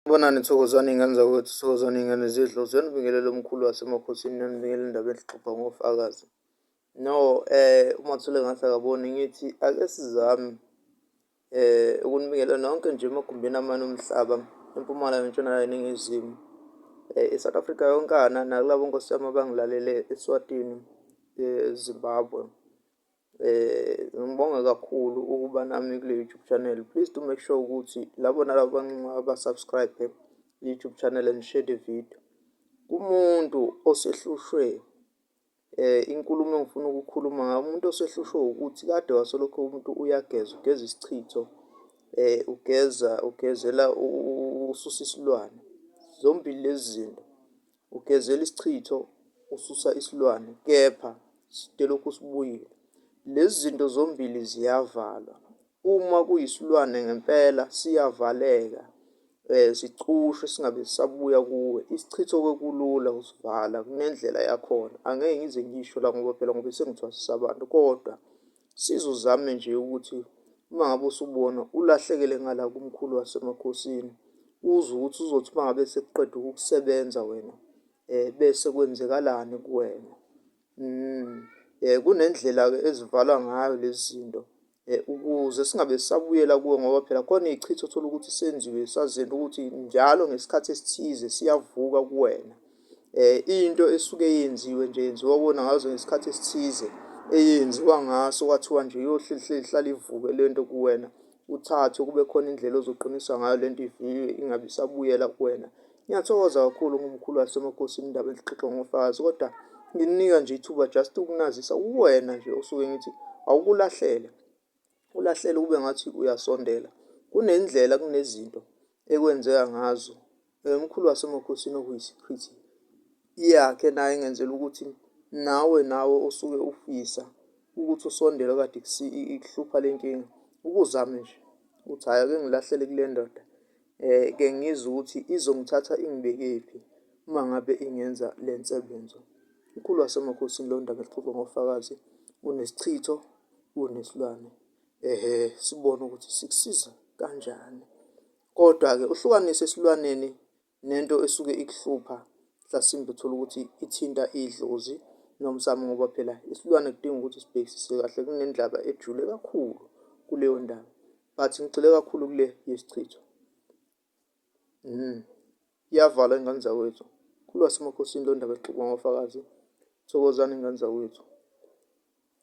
Bonani Thokozani ingane zakwethu, Thokozani ingane zidlozi, yanibingelela omkhulu wasemakhosini, yanibingelela indaba elixoxa ngofakazi. UMathule ngathi akaboni, ngithi ake sizame ukunibingelela nonke nje emagumbini amane omhlaba, empumalanga, entshonalanga, eningizimu, i-South Africa yonkana, nakulabo nkosi yami abangilalele eSwatini, eZimbabwe. Ngibonga kakhulu ukuba nami kule YouTube channel. Please do make sure ukuthi labo nalabo abasubscribe YouTube channel and share the video. Umuntu osehlushwe inkulumo engifuna ukukhuluma ngayo, umuntu osehlushwe ukuthi kade wasolokho umuntu ugeza isichitho, ugezela ususa isilwane. Zombili lezi zinto, ugezela isichitho, ususa isilwane, kepha delokhu sibuyile. Lezi zinto zombili ziyavalwa. Uma kuyisilwane ngempela siyavaleka, sicushwe singabe sisabuya kuwe. Isichitho-ke kulula usivala, kunendlela yakhona. Angeke ngize ngisho la ngoba phela ngobe sengithwasisa abantu, kodwa sizozame nje ukuthi uma ngabe usubona ulahlekele ngala kumkhulu wasemakhosini, uzwe ukuthi uzothi uma ngabe sekuqeda ukukusebenza wena, bese kwenzekalani kuwena. Kunendlela-ke ezivalwa ngayo lezi zinto, ukuze singabe sisabuyela kuwe, ngoba phela khona iy'chitho othola ukuthi senziwe sazenda ukuthi njalo ngesikhathi esithize siyavuka kuwena. Into esuke yenziwe nje, yenziwa wona ngazo ngesikhathi esithize, eyenziwa ngaso kwathiwa nje ihlala ivuke le nto kuwena, uthathwe kube khona indlela ozoqinisa ngayo le nto iviwe ingabe isabuyela kuwena. Ngiyathokoza kakhulu ngomkhulu wasemakhosini indaba elixoxa ngofakazi, kodwa nginika nje ithuba just ukunazisa uwena nje osuke ngithi awukulahlele, ulahlele kube ngathi uyasondela. Kunendlela, kunezinto ekwenzeka ngazo umkhulu wasemakhosini okuyisiprithi yakhe naye engenzela ukuthi nawe osuke ufisa ukuthi usondele kade ikuhlupha le nkinga, ukuzame nje ukuthi hhayi, ake ngilahlele kule ndoda, ke ngizwe ukuthi izongithatha ingibekephi uma ngabe ingenza le nsebenzo. Umkhulu wasemakhosini lo ndaba elixoxa ngofakazi, unesichitho, unesilwane, sibone ukuthi sikusiza kanjani. Kodwa-ke uhlukanise esilwaneni nento esuke ikuhlupha, mhlasimbe uthole ukuthi ithinta idlozi nomsamo, ngoba phela isilwane kudinga ukuthi sibhekisise kahle, kunendaba ejule kakhulu kuleyo ndaba, but ngigxile kakhulu kule yesichitho. Iyavalwa ingane zakwethu. Umkhulu wasemakhosini lo ndaba elixoxa ngofakazi. Thokozani ingane zakwethu.